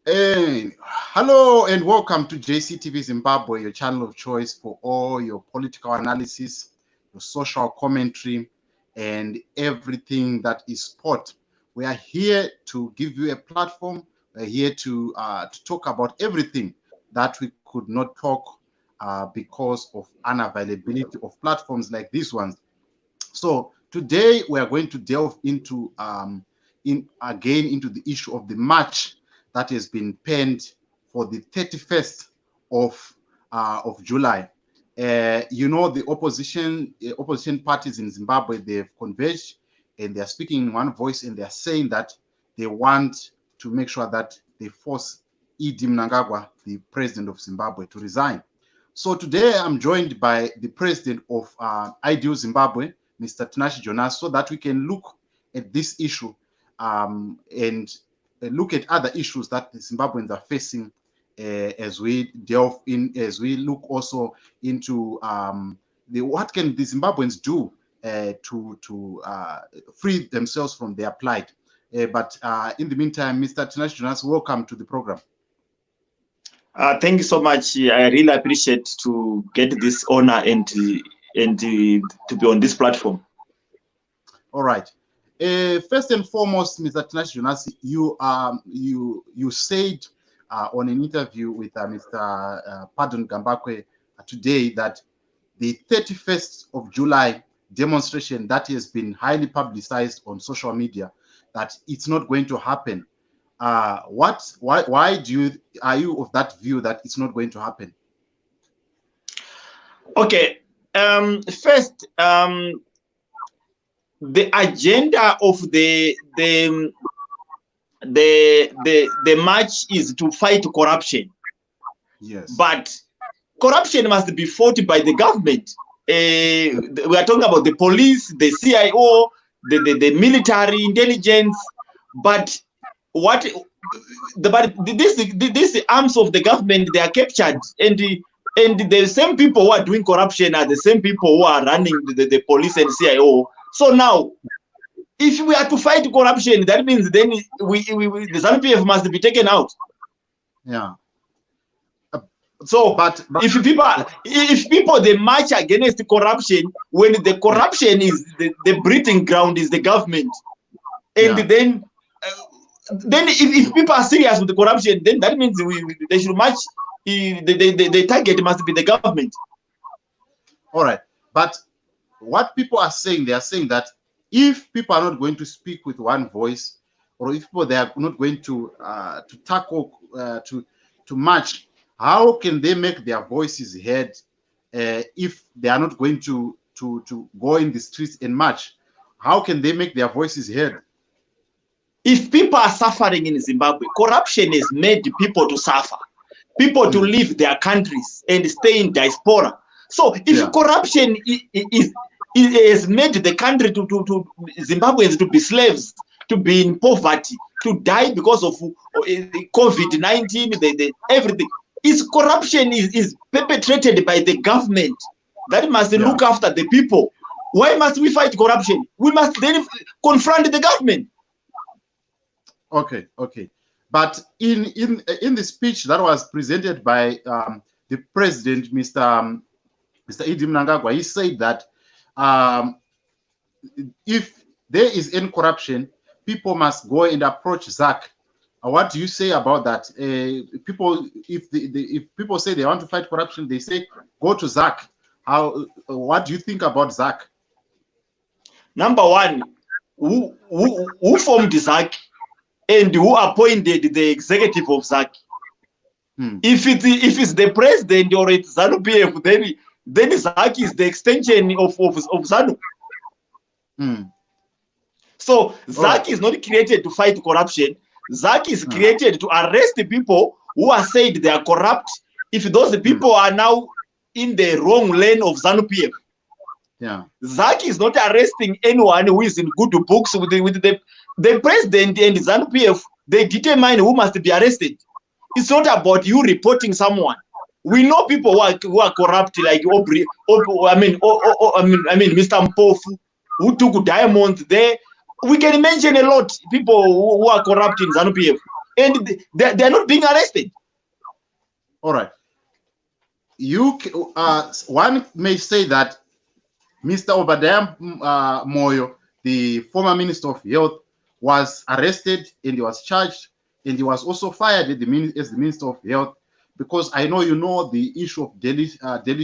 Hello and welcome to JCTV Zimbabwe, your channel of choice for all your political analysis, your social commentary, and everything that is sport. We are here to give you a platform. We're here to talk about everything that we could not talk because of unavailability of platforms like these ones. So today we are going to delve into into the issue of the march that has been penned for the 31st of July. The opposition parties in Zimbabwe, they've converged and they're speaking in one voice, and they're saying that they want to make sure that they force Idi Mnangagwa, the president of Zimbabwe, to resign. So today I'm joined by the president of Ideal Zimbabwe, Mr. Tinashe Jonas, so that we can look at this issue and look at other issues that the Zimbabweans are facing as we delve in, as we look also into what can the Zimbabweans do to free themselves from their plight. But in the meantime, Mr. Tinashe Jonas, welcome to the program. Thank you so much. I really appreciate to get this honor and to be on this platform. All right. First and foremost, Mr. Tinashe Jonas, you said on an interview with Mr. Pardon Gambakwe today that the 31st of July demonstration that has been highly publicized on social media, that it's not going to happen. Why are you of that view that it's not going to happen? Okay. First, the agenda of the march is to fight corruption. Yes. But corruption must be fought by the government. We are talking about the police, the CIO, the military intelligence, but these arms of the government, they are captured, and the same people who are doing corruption are the same people who are running the police and CIO. So now, if we are to fight corruption, that means then the ZANU-PF must be taken out. Yeah. So, but if people they march against corruption, when the corruption is the breeding ground is the government, and then if people are serious with the corruption, then that means they should march. The target must be the government. All right, but what people are saying, they are saying that if people are not going to speak with one voice, or if people they are not going to tackle to march, how can they make their voices heard if they are not going to go in the streets and march? How can they make their voices heard? If people are suffering in Zimbabwe, corruption has made people to suffer, people to leave their countries and stay in diaspora. So if corruption has made the country to Zimbabweans to be slaves, to be in poverty, to die because of COVID-19, everything. Is corruption is perpetrated by the government that must look after the people. Why must we fight corruption? We must then confront the government. Okay. But in the speech that was presented by the president, Mr. Idi Mnangagwa, he said that if there is any corruption, people must go and approach ZAC. What do you say about that? If people say they want to fight corruption, they say go to ZAC. What do you think about ZAC? Number one, who formed ZAC and who appointed the executive of ZAC? If it's the president or it's ZANU-PF, then ZAC is the extension of ZANU. So ZAC is not created to fight corruption. ZAC is created to arrest the people who are said they are corrupt if those people are now in the wrong lane of ZANU-PF. ZAC is not arresting anyone who is in good books with the president and ZANU-PF. They determine who must be arrested. It's not about you reporting someone. We know people who are corrupt, like Mr. Mpofu, who took diamonds there. We can mention a lot people who are corrupt in ZANU-PF. and they're not being arrested. All right. One may say that Mr. Obadiah Moyo, the former Minister of Health, was arrested and he was charged, and he was also fired as the Minister of Health, because I know you know the issue of Delhi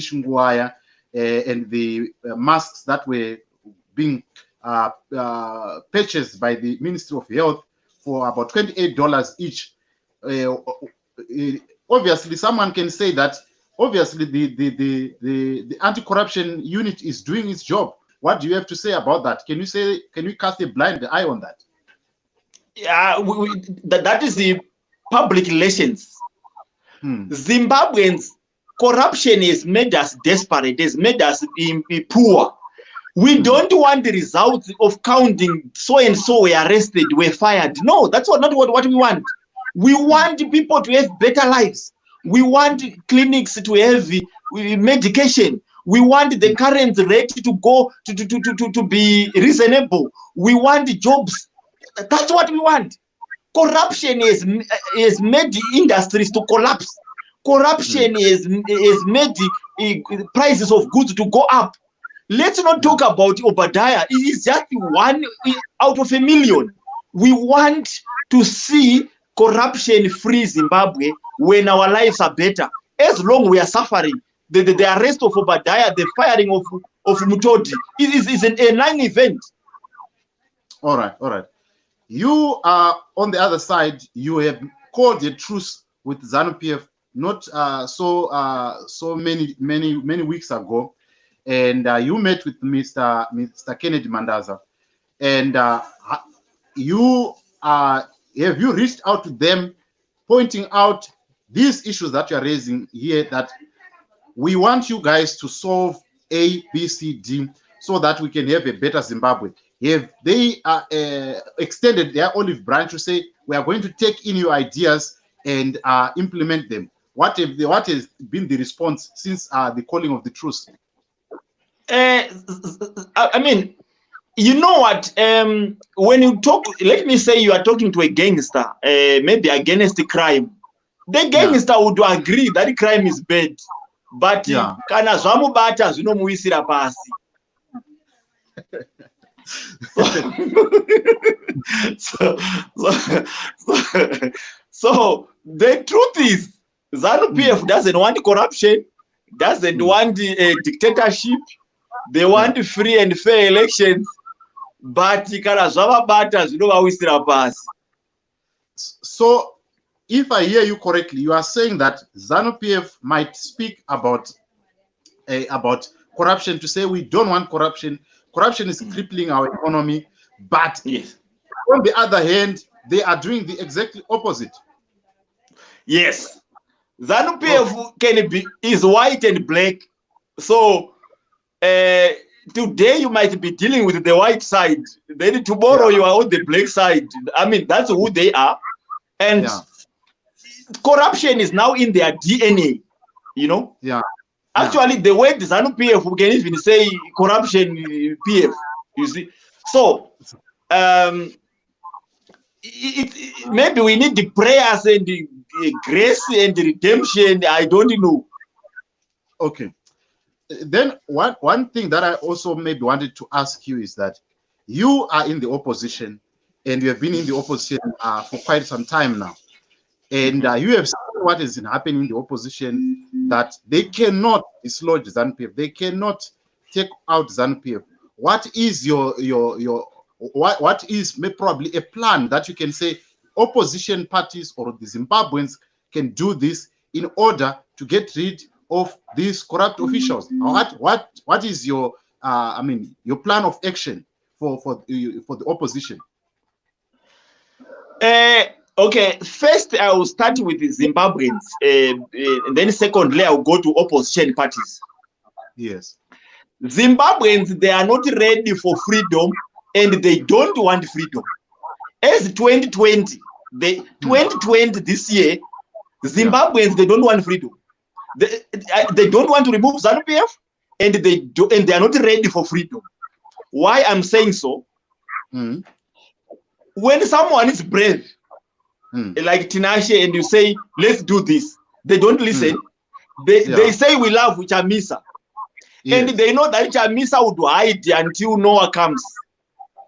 Shungwaya and the masks that were being purchased by the Ministry of Health for about $28 each. Obviously, someone can say that obviously the anti-corruption unit is doing its job. What do you have to say about that? Can you cast a blind eye on that? Yeah, that is the public relations. Zimbabweans, corruption has made us desperate, has made us be poor. We don't want the results of counting so and so were arrested, were fired. No, that's not what we want. We want people to have better lives. We want clinics to have medication. We want the current rate to go to be reasonable. We want jobs. That's what we want. Corruption has made industries to collapse. Corruption has made the prices of goods to go up. Let's not talk about Obadiah. It is just one out of a million. We want to see corruption-free Zimbabwe when our lives are better. As long we are suffering, the arrest of Obadiah, the firing of Mutodi is a non-event. All right. You are on the other side. You have called a truce with ZANU-PF not so many weeks ago, and you met with Mr. Kennedy Mandaza, and have you reached out to them, pointing out these issues that you are raising here, that we want you guys to solve A, B, C, D, so that we can have a better Zimbabwe? Have they extended their olive branch to say, we are going to take in your ideas and implement them? What has been the response since the calling of the truce? I mean, you know what? When you talk, let me say you are talking to a gangster, maybe against the crime. The gangster would agree that crime is bad, but kana zvamubata zvinomuisira pasi. So the truth is, ZANU-PF doesn't want corruption, doesn't want dictatorship. They want free and fair elections, but kana zvamabata zvinovawisira pasi. So, if I hear you correctly, you are saying that ZANU-PF might speak about corruption to say we don't want corruption. Corruption is crippling our economy, but on the other hand, they are doing the exactly opposite. Yes, ZANU-PF is white and black. So today you might be dealing with the white side, then tomorrow you are on the black side. I mean, that's who they are, and corruption is now in their DNA. You know. Actually, the word ZANU-PF, we can even say corruption PF. You see, so maybe we need the prayers and the grace and the redemption. I don't know. Okay. Then one thing that I also maybe wanted to ask you is that you are in the opposition, and you have been in the opposition for quite some time now, and you have seen what has been happening in the opposition, that they cannot dislodge ZANU-PF, they cannot take out ZANU-PF. What is what is probably a plan that you can say opposition parties or the Zimbabweans can do this in order to get rid of these corrupt officials? What is your your plan of action for the opposition? Okay, first I will start with the Zimbabweans, and then secondly I will go to opposition parties. Yes. Zimbabweans, they are not ready for freedom, and they don't want freedom. As 2020, 2020 this year, Zimbabweans, they don't want freedom. They don't want to remove ZANU-PF, and they are not ready for freedom. Why I'm saying so? When someone is brave, like Tinashe, and you say, let's do this. They don't listen. They say we love Chamisa. And they know that Chamisa would hide until Noah comes.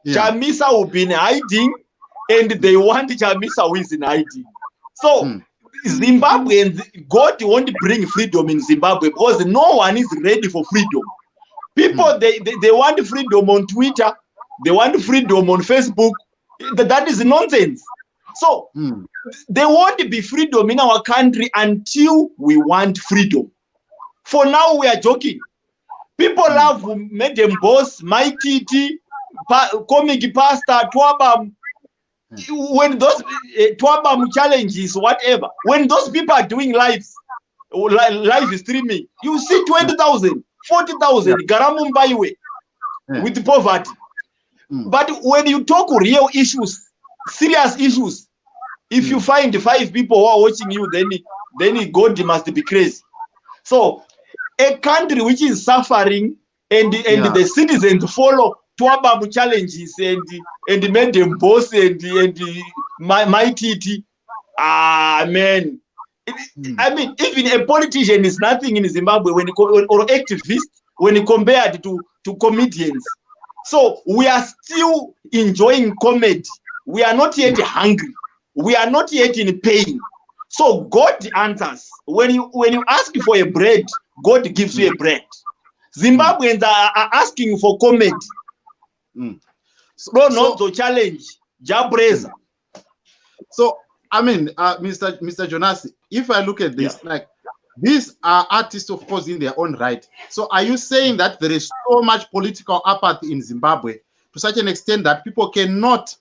Chamisa will be in hiding, and they want Chamisa who is in hiding. So Zimbabweans, God won't bring freedom in Zimbabwe because no one is ready for freedom. People, they want freedom on Twitter. They want freedom on Facebook. That is nonsense. So there won't be freedom in our country until we want freedom. For now, we are joking. People love Madam Boss, My TT, Comic Pastor, Twabam. When those Twabam challenges, whatever, when those people are doing live streaming, you see 20,000, 40,000, Garamumbai with poverty. But when you talk real issues, serious issues, if you find 5 people who are watching you, then God must be crazy. So a country which is suffering and the citizens follow Twababu challenges and made them boss and my TT. Man. I mean, even a politician is nothing in Zimbabwe or activist when compared to comedians. So we are still enjoying comedy. We are not yet hungry. We are not yet in pain. So God answers. When you ask for a bread, God gives you a bread. Zimbabweans are asking for comedy. Not the challenge. Jabreza. So I mean, Mr. Jonas, if I look at this, like these are artists, of course, in their own right. So are you saying that there is so much political apathy in Zimbabwe to such an extent that people cannot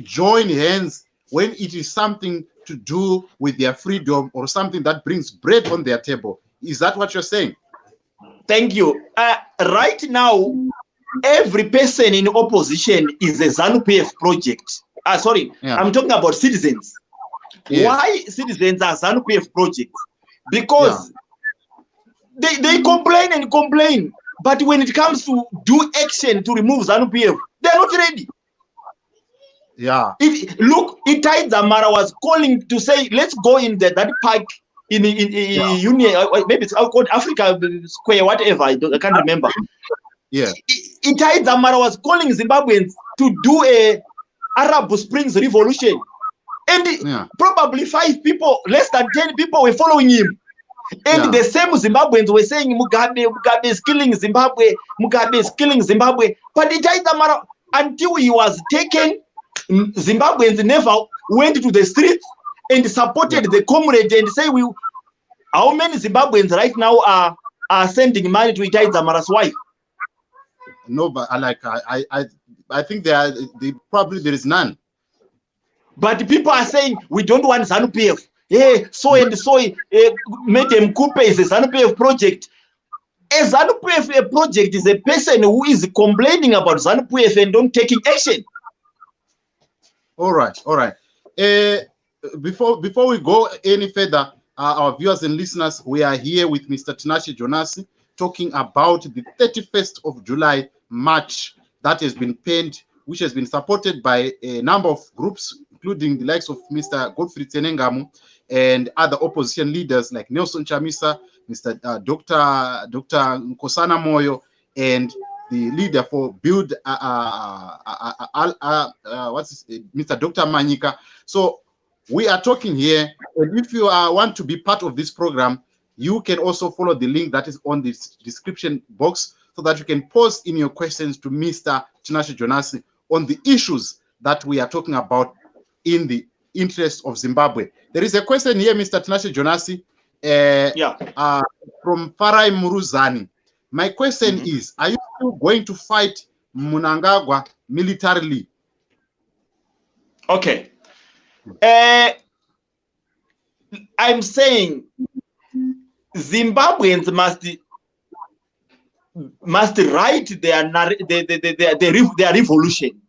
join hands when it is something to do with their freedom or something that brings bread on their table? Is that what you're saying? Thank you. Right now, every person in opposition is a ZANU-PF project. I'm talking about citizens. Yes. Why citizens are ZANU-PF projects? Because they complain and complain, but when it comes to do action to remove ZANU-PF, they're not ready. Yeah. Itai Zamara was calling to say, let's go in that park in Union, maybe it's called Africa Square, whatever. I can't remember. Yeah. Itai Zamara was calling Zimbabweans to do a Arab Springs revolution. And probably 5 people, less than 10 people were following him. And the same Zimbabweans were saying, Mugabe is killing Zimbabwe, Mugabe is killing Zimbabwe. But Itai Zamara, until he was taken, Zimbabweans never went to the streets and supported the comrade and say, how many Zimbabweans right now are sending money to Itai Zamara's wife? No, but I think there is none. But people are saying we don't want ZANU-PF. Madam Coupe is a ZANU-PF project. A ZANU-PF project is a person who is complaining about ZANU-PF and don't taking action. All right. Before we go any further, our viewers and listeners, we are here with Mr. Tinashe Jonas talking about the 31st of July march that has been penned, which has been supported by a number of groups, including the likes of Mr. Godfrey Tsenengamu and other opposition leaders like Nelson Chamisa, Mr. Dr. Nkosana Moyo, and the leader for Build, Mr. Dr. Manyika. So we are talking here, and if you want to be part of this program, you can also follow the link that is on the description box so that you can post in your questions to Mr. Tinashe Jonas on the issues that we are talking about in the interest of Zimbabwe. There is a question here, Mr. Tinashe Jonas, from Farai Muruzani. My question is, are you still going to fight Mnangagwa militarily? Okay. I'm saying Zimbabweans must write their revolution.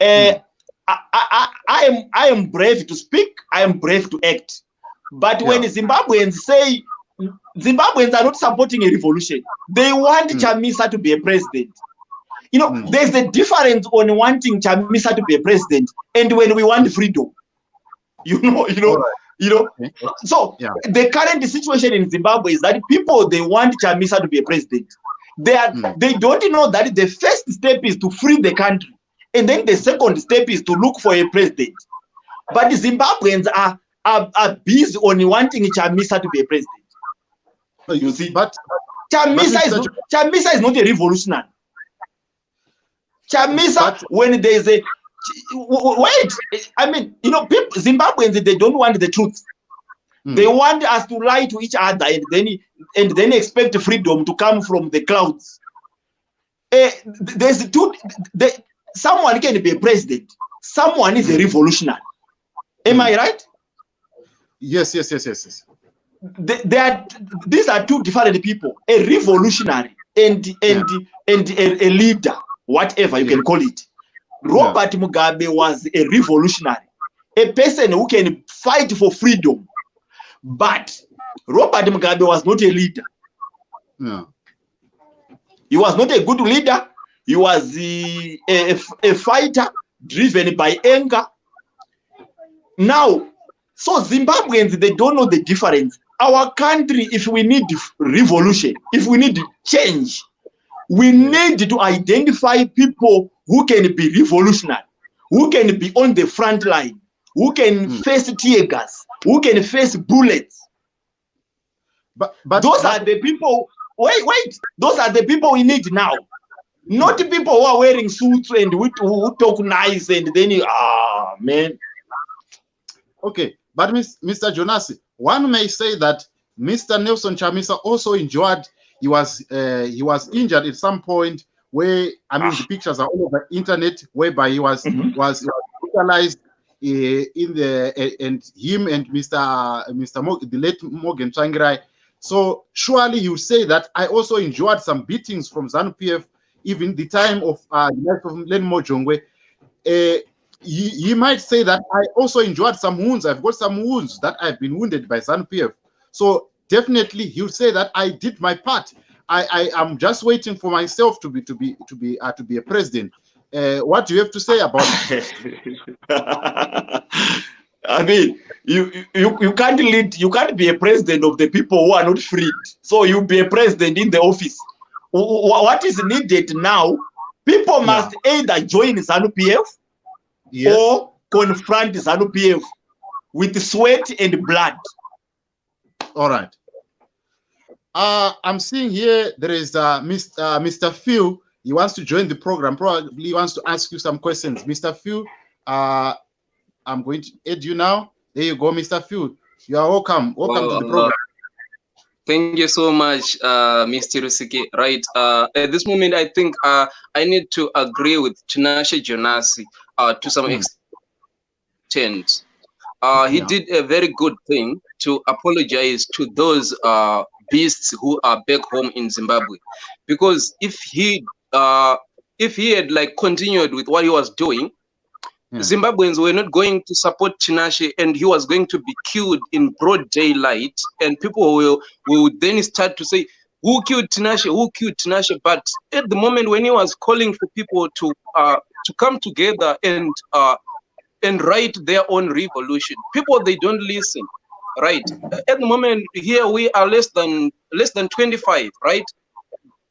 I am brave to speak. I am brave to act. But when Zimbabweans say Zimbabweans are not supporting a revolution, they want Chamisa to be a president. You know, there's a difference on wanting Chamisa to be a president and when we want freedom. So the current situation in Zimbabwe is that people, they want Chamisa to be a president. They don't know that the first step is to free the country, and then the second step is to look for a president. But the Zimbabweans are busy on wanting Chamisa to be a president. You see, but Chamisa is not a revolutionary. Chamisa, when there is a wait, I mean, you know, people, Zimbabweans, they don't want the truth. They want us to lie to each other and then expect freedom to come from the clouds. Someone can be a president. Someone is a revolutionary. Am I right? Yes. These are two different people: a revolutionary and a leader, whatever you can call it. Robert Mugabe was a revolutionary, a person who can fight for freedom. But Robert Mugabe was not a leader. He was not a good leader. He was a fighter driven by anger. Now, so Zimbabweans, they don't know the difference. Our country, if we need revolution, if we need change, we need to identify people who can be revolutionary, who can be on the front line, who can face tear gas, who can face bullets. But those are the people. Wait. Those are the people we need now. Not people who are wearing suits and who talk nice and then man. Okay, but Mr. Jonas, one may say that Mr. Nelson Chamisa also enjoyed. He was injured at some point where, I mean, the pictures are all over the internet, whereby he was hospitalized in the and him and the late Morgan Tsvangirai. So surely you say that I also enjoyed some beatings from ZANU-PF, even the time of Len Mojongwe. He might say that I also enjoyed some wounds. I've got some wounds that I've been wounded by ZANU-PF. So definitely he'll say that I did my part. I am just waiting for myself to be a president. What do you have to say about it? I mean, you can't lead. You can't be a president of the people who are not freed. So you be a president in the office. What is needed now? People must either join ZANU-PF or confront ZANU-PF with sweat and blood. All right. I'm seeing here there is Mr. Phil. He wants to join the program. Probably wants to ask you some questions. Mr. Phil, I'm going to add you now. There you go, Mr. Phil. You are welcome. Welcome to the program. Thank you so much, Mr. Rusike. Right. At this moment, I think I need to agree with Tinashe Jonas to some extent. He did a very good thing to apologize to those beasts who are back home in Zimbabwe, because if he had like continued with what he was doing, Zimbabweans were not going to support Tinashe, and he was going to be killed in broad daylight, and people will then start to say, who killed Tinashe? Who killed Tinashe? But at the moment when he was calling for people to come together and write their own revolution, people, they don't listen. Right. At the moment here we are less than 25, right?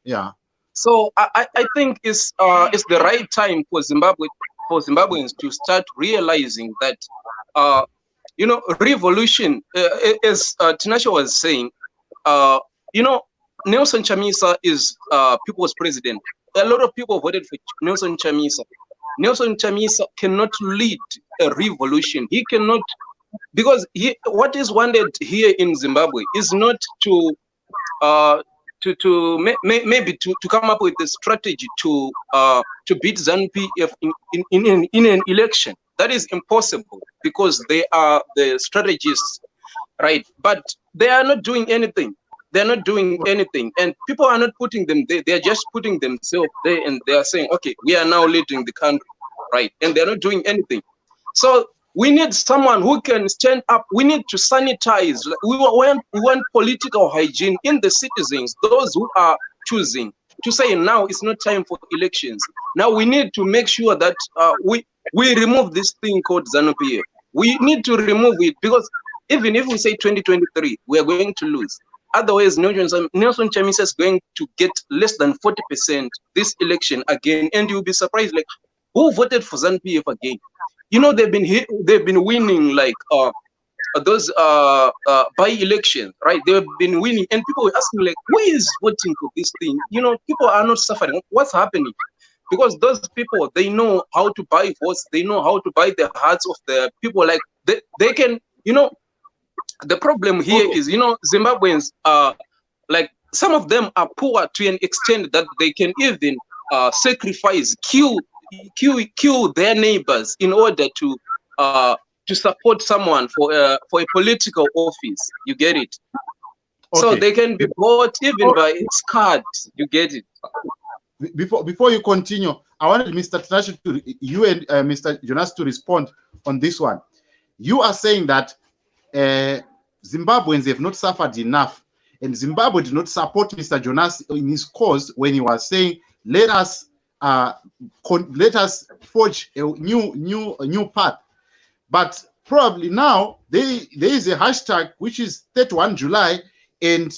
Yeah. So I think it's the right time for Zimbabweans to start realizing that revolution, as Tinashe was saying, Nelson Chamisa is people's president. A lot of people voted for Nelson Chamisa. Nelson Chamisa cannot lead a revolution. He cannot, because what is wanted here in Zimbabwe is not to maybe to come up with a strategy to beat ZANU-PF in an election. That is impossible because they are the strategists, right? But they are not doing anything. They're not doing anything, and people are not putting them there. They're just putting themselves there, and they are saying, "Okay, we are now leading the country," right? And they're not doing anything. So we need someone who can stand up. We need to sanitize. We want political hygiene in the citizens, those who are choosing to say now it's not time for elections. Now we need to make sure that we remove this thing called ZANU-PF. We need to remove it, because even if we say 2023, we are going to lose. Otherwise, Nelson Chamisa is going to get less than 40% this election again, and you'll be surprised, like, who voted for ZANU-PF again? You know, they've been winning, like those by-elections, right? They've been winning, and people were asking, like, who is voting for this thing? You know, people are not suffering. What's happening? Because those people, they know how to buy votes. They know how to buy the hearts of the people. Like, they can, you know, the problem here is, you know, Zimbabweans are, like, some of them are poor to an extent that they can even sacrifice, kill their neighbors in order to support someone for a political office. You get it? Okay. So they can be bought even by its card. You get it? Before you continue, I wanted Mr. Tinashe you and Mr. Jonas to respond on this one. You are saying that Zimbabweans have not suffered enough, and Zimbabwe did not support Mr. Jonas in his cause when he was saying, let us forge a new path. But probably now there is a hashtag which is 31 July, and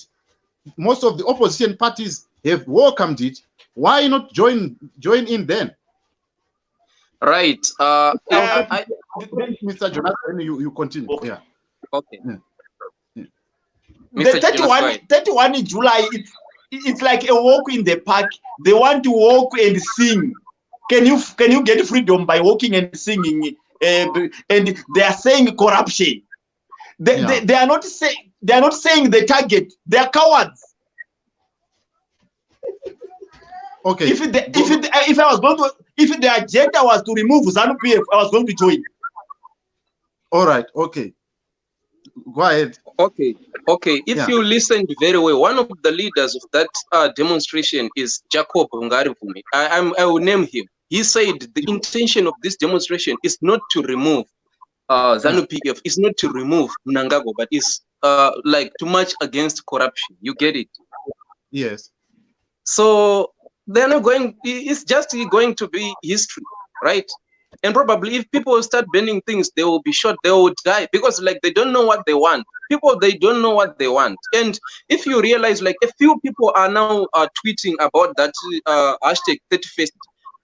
most of the opposition parties have welcomed it. Why not join in then? Right. Mr. Jonas, you continue. Okay. Yeah. Okay. Yeah. The 31 July, it's like a walk in the park. They want to walk and sing. Can you get freedom by walking and singing? And they are saying corruption. They are not saying the target. They are cowards. Okay. If the agenda was to remove ZANU-PF, I was going to join. All right. Okay. Go ahead. Okay. If you listened very well, one of the leaders of that demonstration is Jacob Ngarivumi. I will name him. He said the intention of this demonstration is not to remove ZANU-PF, it's not to remove Mnangagwa, but it's like to march against corruption. You get it? Yes. So they're not going, it's just going to be history, right? And probably if people start burning things, they will be shot, they will die, because like they don't know what they want. People, they don't know what they want. And if you realize, like, a few people are now tweeting about that hashtag 31st,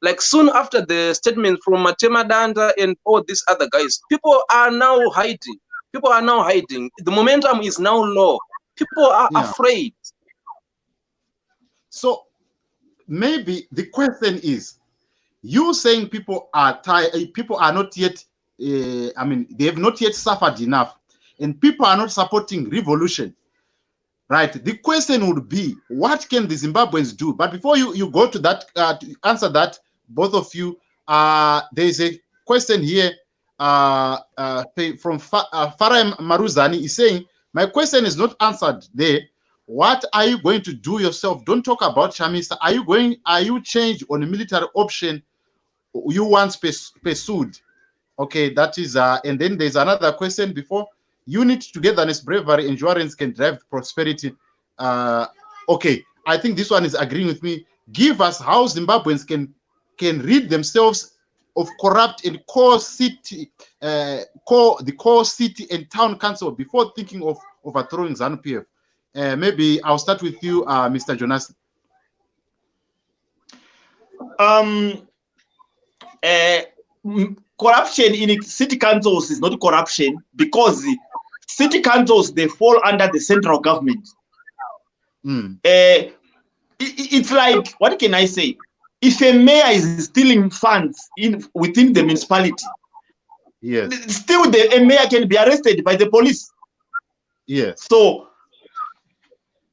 like soon after the statement from Matema Danda and all these other guys, people are now hiding. People are now hiding. The momentum is now low. People are afraid. So maybe the question is, you saying people are tired, people are not yet, I mean, they have not yet suffered enough, and people are not supporting revolution, right? The question would be, what can the Zimbabweans do? But before you go to that, to answer that, both of you, there is a question here from Farai Maruzani. Is saying, my question is not answered there. What are you going to do yourself? Don't talk about Chamisa. Are you change on a military option you once pursued? Okay, that is, and then there's another question before. Unit, togetherness, bravery, endurance can drive prosperity. Okay, I think this one is agreeing with me. Give us how Zimbabweans can rid themselves of corrupt and core city, the core city and town council before thinking of overthrowing ZANU-PF. Maybe I'll start with you, Mr. Jonas. Corruption in city councils is not corruption, because city councils, they fall under the central government. It's like, what can I say? If a mayor is stealing funds within the municipality, still a mayor can be arrested by the police. Yes. So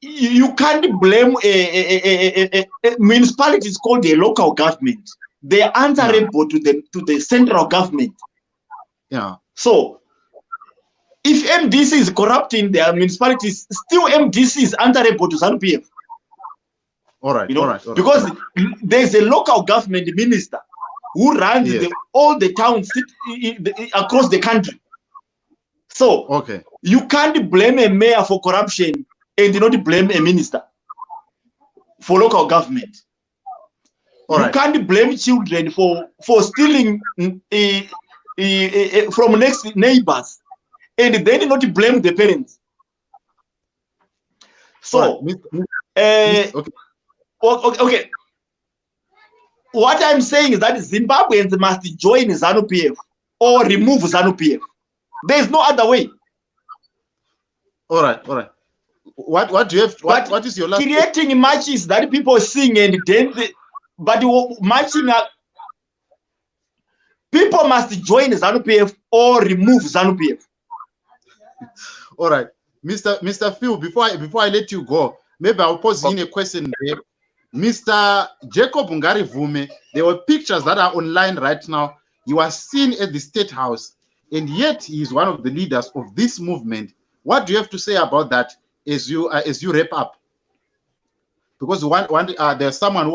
you can't blame a municipality. Is called a local government. They are answerable to the central government. Yeah. So if MDC is corrupting their municipalities, still MDC is answerable to ZANU-PF. All right, all right. Because there's a local government minister who runs all the towns across the country. So you can't blame a mayor for corruption and not blame a minister. for local government. You can't blame children for stealing from next neighbors, and then not blame the parents. So, okay. What I'm saying is that Zimbabweans must join ZANU-PF or remove ZANU-PF. There is no other way. All right. What do you have? What is your last? Creating matches that people sing and dance, but matching up. People must join ZANU-PF or remove ZANU-PF. All right, Mr. Phil. Before I let you go, maybe I'll pose in a question there. Mr. Jacob Ngari Vume, there were pictures that are online right now. He was seen at the State House, and yet he is one of the leaders of this movement. What do you have to say about that as you wrap up? Because there's someone who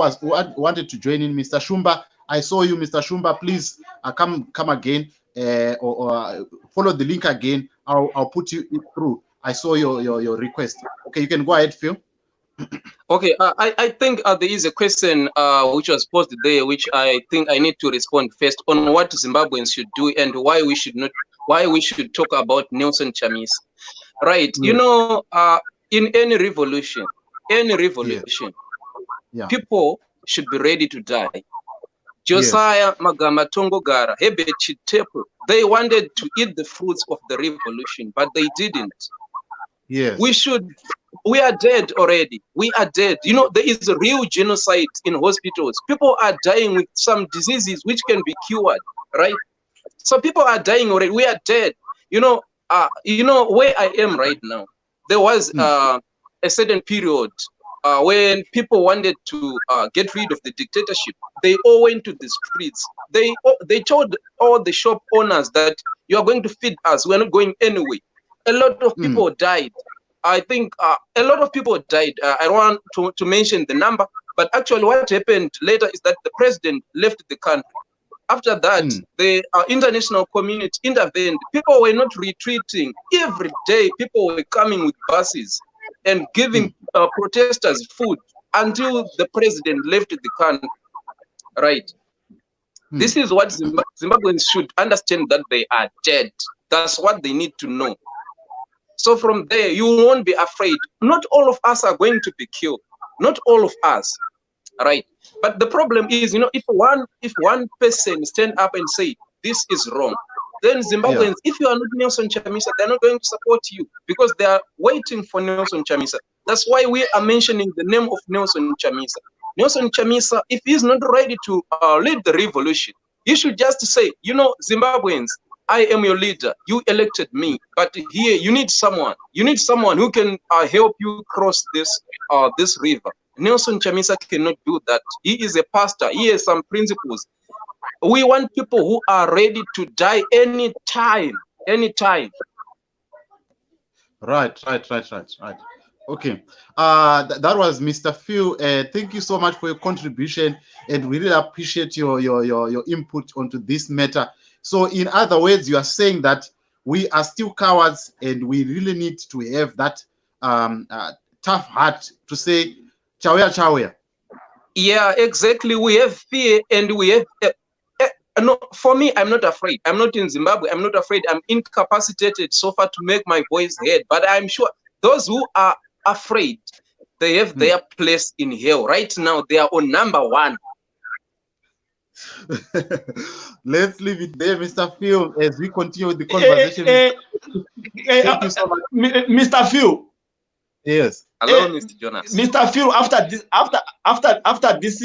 wanted to join in. Mr. Shumba, I saw you, Mr. Shumba. Please come again or follow the link again. I'll put you through. I saw your request. Okay, you can go ahead, Phil. Okay, I think there is a question which was posed there, which I think I need to respond first on what Zimbabweans should do and why we should talk about Nelson Chamisa. Right, you know, in any revolution, people should be ready to die. Josiah Magama Tongogara, Herbert Chitepo, they wanted to eat the fruits of the revolution, but they didn't. Yes. We are dead already. We are dead. You know, there is a real genocide in hospitals. People are dying with some diseases which can be cured, right? So people are dying already. We are dead. You know where I am right now. There was a certain period when people wanted to get rid of the dictatorship. They all went to the streets. They told all the shop owners that you are going to feed us. We are not going anywhere. A lot of people died. I think a lot of people died. I don't want to mention the number, but actually what happened later is that the president left the country. After that, the international community intervened. People were not retreating. Every day, people were coming with buses and giving protesters food until the president left the country. Right. This is what Zimbabweans should understand, that they are dead. That's what they need to know. So from there, you won't be afraid. Not all of us are going to be killed. Not all of us, right? But the problem is, you know, if one person stand up and say this is wrong, then Zimbabweans, if you are not Nelson Chamisa, they're not going to support you because they are waiting for Nelson Chamisa. That's why we are mentioning the name of Nelson Chamisa. Nelson Chamisa, if he's not ready to lead the revolution, he should just say, you know, Zimbabweans, I am your leader. You elected me, but here you need someone. You need someone who can help you cross this river. Nelson Chamisa cannot do that. He is a pastor. He has some principles. We want people who are ready to die anytime. Right. Okay. That was Mr. Phil. Thank you so much for your contribution, and we really appreciate your input onto this matter. So in other words, you are saying that we are still cowards and we really need to have that tough heart to say, chawea. Yeah, exactly. We have fear and we have... no, for me, I'm not afraid. I'm not in Zimbabwe. I'm not afraid. I'm incapacitated so far to make my voice heard. But I'm sure those who are afraid, they have their place in hell. Right now, they are on number one. Let's leave it there, Mr. Phil, as we continue with the conversation. Thank you so much. Mr. Phil. Yes. Hello, Mr. Jonas. Mr. Phil, after this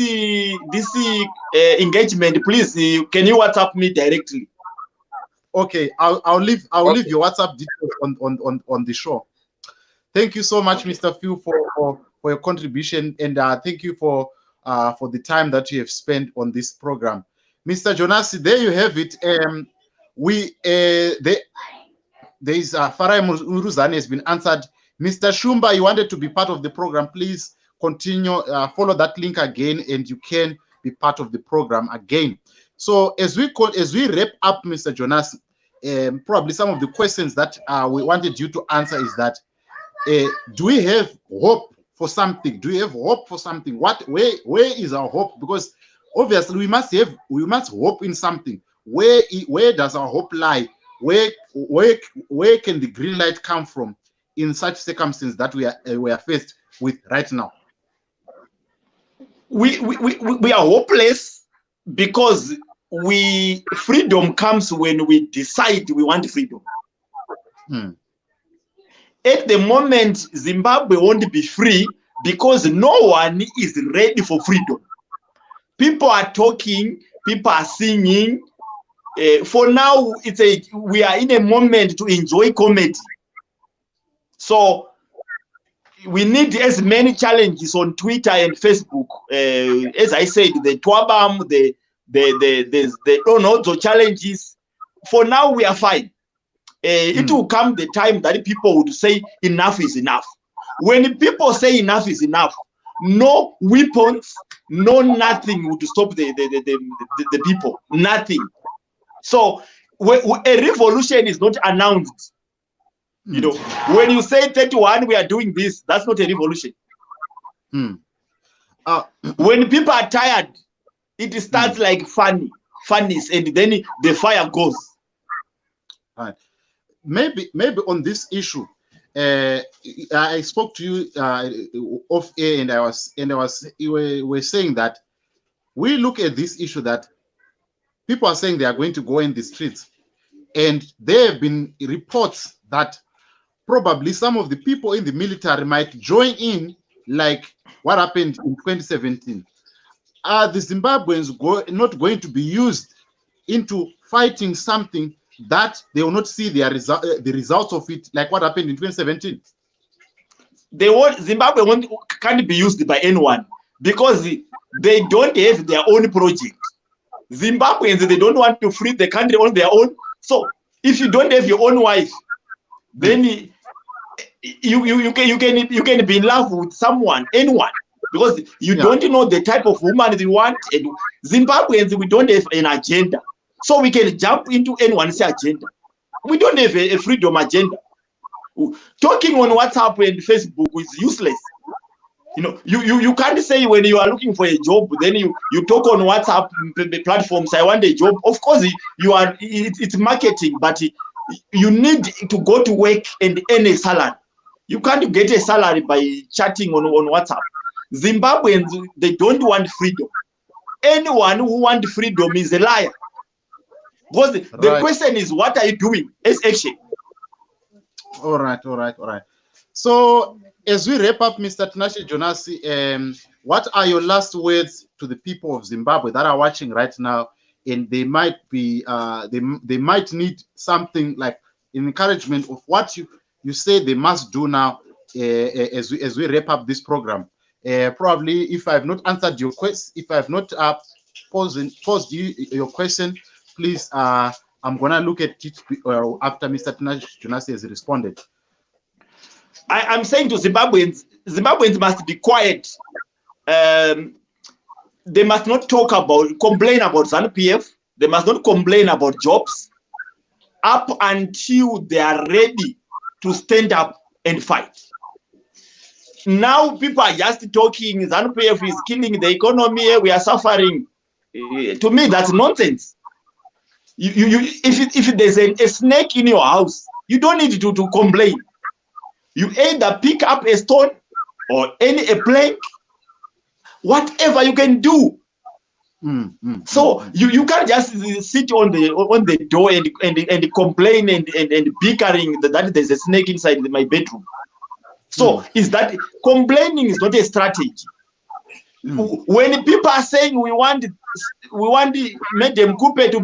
engagement, please can you WhatsApp me directly? Okay, I'll leave your WhatsApp details on the show. Thank you so much, Mr. Phil, for your contribution, and thank you for the time that you have spent on this program. Mr. Jonas, there you have it. There is Farai Muruzani has been answered. Mr. Shumba, you wanted to be part of the program. Please continue, follow that link again, and you can be part of the program again. So as we wrap up, Mr. Jonas, probably some of the questions that we wanted you to answer is that, do we have hope for something? Do you have hope for something? Where is our hope? Because obviously we must hope in something. Where does our hope lie? Where can the green light come from in such circumstances that we are faced with right now? We are hopeless because freedom comes when we decide we want freedom. At the moment, Zimbabwe won't be free because no one is ready for freedom. People are talking, people are singing. For now, we are in a moment to enjoy comedy. So we need as many challenges on Twitter and Facebook. As I said, the Twabam, the Donozo challenges. For now, we are fine. It will come the time that people would say enough is enough. When people say enough is enough, no weapons, no nothing would stop the people. Nothing. So a revolution is not announced. You know, when you say 31, we are doing this, that's not a revolution. When people are tired, it starts like funnies, and then the fire goes. Right. Maybe on this issue, I spoke to you off air, and you were saying that we look at this issue that people are saying they are going to go in the streets, and there have been reports that probably some of the people in the military might join in, like what happened in 2017. Are the Zimbabweans not going to be used into fighting something that they will not see the results of it, like what happened in 2017? Zimbabwe can't be used by anyone because they don't have their own project. Zimbabweans, they don't want to free the country on their own. So if you don't have your own wife, then you can be in love with anyone, because you don't know the type of woman they want. And Zimbabweans, we don't have an agenda, so we can jump into anyone's agenda. We don't have a freedom agenda. Talking on WhatsApp and Facebook is useless. You know, you can't say when you are looking for a job, then you talk on WhatsApp platforms, I want a job. Of course, it's marketing, but you need to go to work and earn a salary. You can't get a salary by chatting on WhatsApp. Zimbabweans, they don't want freedom. Anyone who wants freedom is a liar. Because the question is, what are you doing as action? All right. So as we wrap up, Mr. Tinashe Jonas, what are your last words to the people of Zimbabwe that are watching right now, and they might be they might need something like an encouragement of what you say they must do now, as we wrap up this program? Probably, if I have not answered your question, if I have not posed your question, please, I'm gonna look at it after Mr. Tinashe Jonas has responded. I'm saying to Zimbabweans must be quiet. They must not complain about ZANU-PF. They must not complain about jobs up until they are ready to stand up and fight. Now people are just talking, ZANU-PF is killing the economy, we are suffering. To me, that's nonsense. If there's a snake in your house, you don't need to complain. You either pick up a stone or a plank, whatever you can do. So you can't just sit on the door and complain and bickering that there's a snake inside my bedroom. So is that complaining is not a strategy. When people are saying we want Madam Coupe to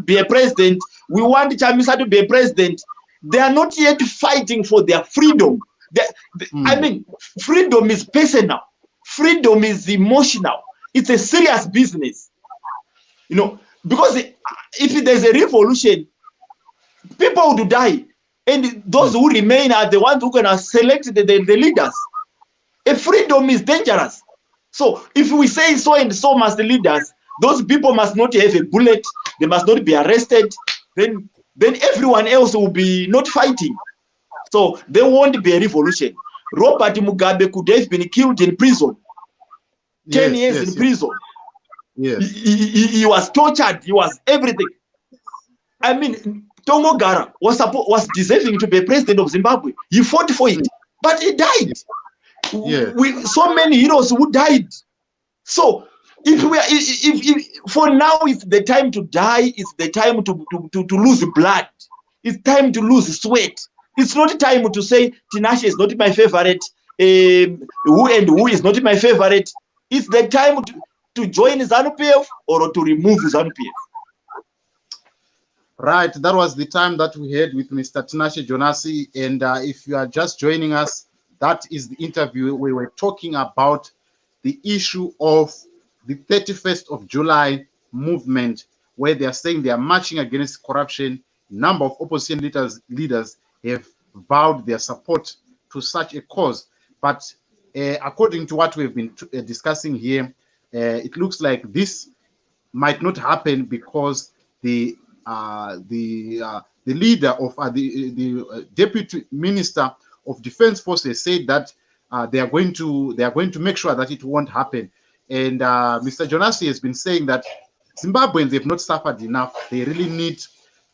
be a president, we want Chamisa to be a president, they are not yet fighting for their freedom. I mean, freedom is personal. Freedom is emotional. It's a serious business. You know, because if there's a revolution, people would die. And those who remain are the ones who can select the leaders. A freedom is dangerous. So if we say so and so must the leaders, those people must not have a bullet, they must not be arrested, then everyone else will be not fighting. So there won't be a revolution. Robert Mugabe could have been killed in prison. 10 years in prison. Yes. He was tortured. He was everything. I mean, Tomogara was deserving to be president of Zimbabwe. He fought for it, but he died. Yeah. With so many heroes who died. So if for now it's the time to die, it's the time to lose blood. It's time to lose sweat. It's not time to say Tinashe is not my favorite. Who is not my favorite. It's the time to join ZANU-PF or to remove ZANU-PF. Right, that was the time that we had with Mr. Tinashe Jonas. And if you are just joining us, that is the interview. We were talking about the issue of the 31st of July movement, where they are saying they are marching against corruption. A number of opposition leaders have vowed their support to such a cause. But according to what we've been discussing here, it looks like this might not happen because the leader of the deputy minister of defense forces said that they are going to make sure that it won't happen. And Mr. Jonas has been saying that Zimbabweans have not suffered enough. They really need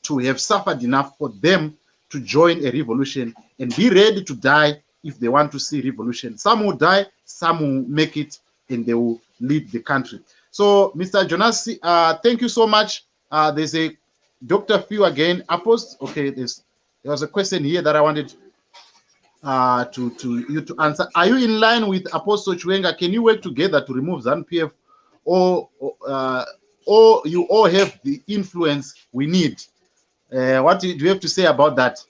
to have suffered enough for them to join a revolution and be ready to die if they want to see revolution. Some will die, some will make it, and they will lead the country. So, Mr. Jonas, thank you so much. There's a Dr. Few again. Apost. Okay, there was a question here that I wanted to you to answer. Are you in line with Apostle Chiwenga? Can you work together to remove ZANU-PF, or you all have the influence we need? What do you have to say about that?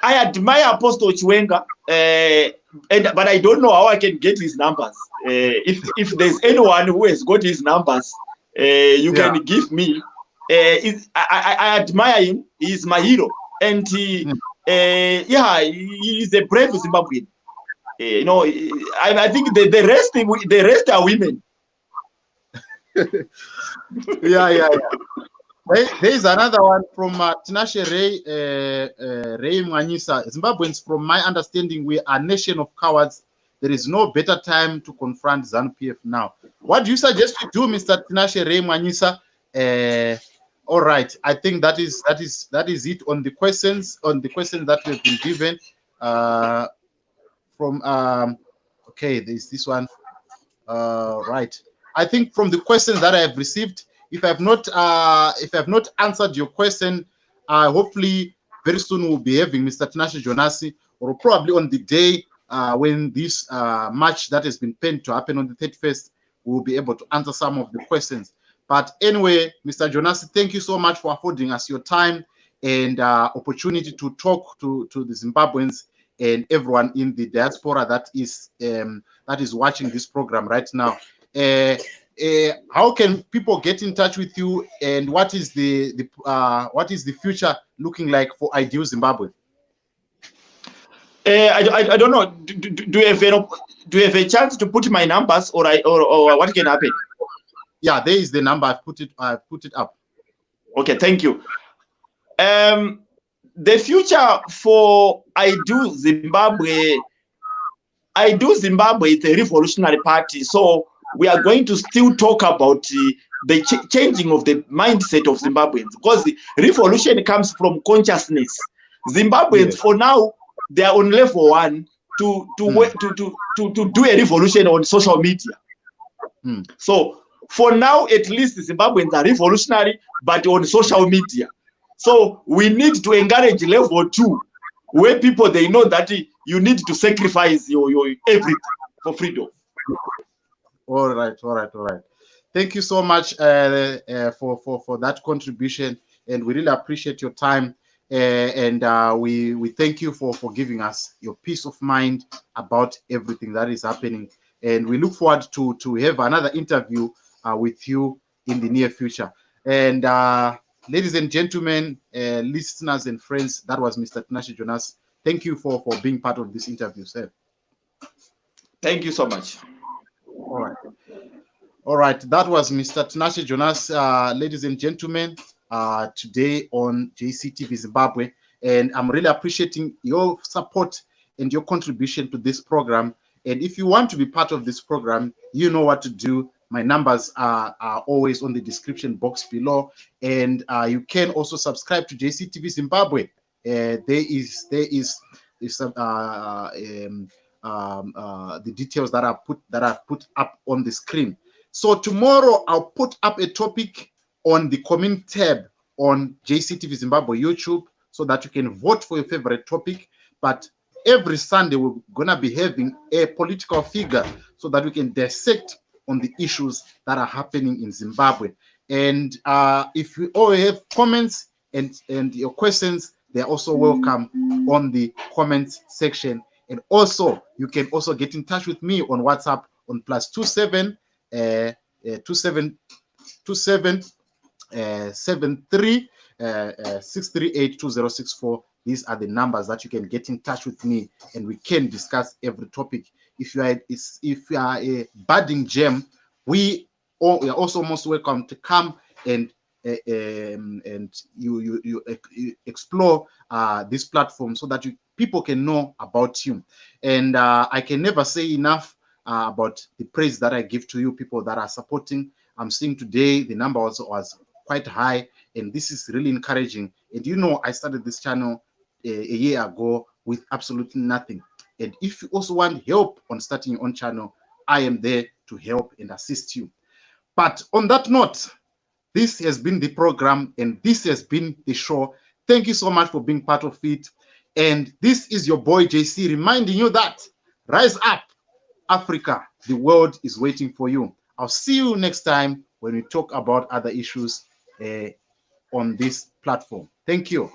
I admire Apostle Chiwenga, but I don't know how I can get his numbers. If there's anyone who has got his numbers, you can give me. I admire him. He's my hero, and he is a brave Zimbabwean. You know, I think the rest are women. Yeah. There is another one from Tinashe Ray Mwanyisa. Zimbabweans, from my understanding, we are a nation of cowards. There is no better time to confront ZANU-PF now. What do you suggest we do, Mr. Tinashe Ray Mwanyisa? All right, I think that is it on the questions that we've been given. Okay, there's this one. Right, I think from the questions that I have received, if I have not answered your question, hopefully very soon we'll be having Mr. Tinashe Jonas, or probably on the day when this match that has been planned to happen on the 31st, we'll be able to answer some of the questions. But anyway, Mr. Jonas, thank you so much for affording us your time and opportunity to talk to the Zimbabweans and everyone in the diaspora that is watching this program right now. How can people get in touch with you, and what is the future looking like for Ideal Zimbabwe? I don't know. Do you have a chance to put my numbers, or what can happen? Yeah, there is the number. I've put it up. Okay, thank you. The future for Ideal Zimbabwe is a revolutionary party. So we are going to still talk about the changing of the mindset of Zimbabweans, because the revolution comes from consciousness. Zimbabweans, for now, they are on level 1 to do a revolution on social media. So for now, at least the Zimbabweans are revolutionary, but on social media. So we need to encourage level 2, where people, they know that you need to sacrifice your everything for freedom. All right. Thank you so much for that contribution, and we really appreciate your time. And we thank you for giving us your peace of mind about everything that is happening. And we look forward to have another interview with you in the near future. And ladies and gentlemen, listeners and friends, that was Mr. Tinashe Jonas. Thank you for being part of this interview, sir. Thank you so much. All right. That was Mr. Tinashe Jonas, ladies and gentlemen, today on JCTV Zimbabwe. And I'm really appreciating your support and your contribution to this program. And if you want to be part of this program, you know what to do. My numbers are always on the description box below, and you can also subscribe to JCTV Zimbabwe. There is the details that are put up on the screen. So tomorrow I'll put up a topic on the comment tab on JCTV Zimbabwe YouTube, so that you can vote for your favorite topic. But every Sunday we're gonna be having a political figure, so that we can dissect on the issues that are happening in Zimbabwe. And if you all have comments and your questions, they're also welcome on the comments section. And also you can also get in touch with me on WhatsApp on +27 73 638 2064. These are the numbers that you can get in touch with me, and we can discuss every topic. If you are a budding gem, we are also most welcome to come and you explore this platform, so that people can know about you. And I can never say enough about the praise that I give to you, people that are supporting. I'm seeing today the number was quite high, and this is really encouraging. And you know, I started this channel a year ago with absolutely nothing. And if you also want help on starting your own channel, I am there to help and assist you. But on that note, this has been the program, and this has been the show. Thank you so much for being part of it. And this is your boy JC, reminding you that rise up, Africa. The world is waiting for you. I'll see you next time when we talk about other issues on this platform. Thank you.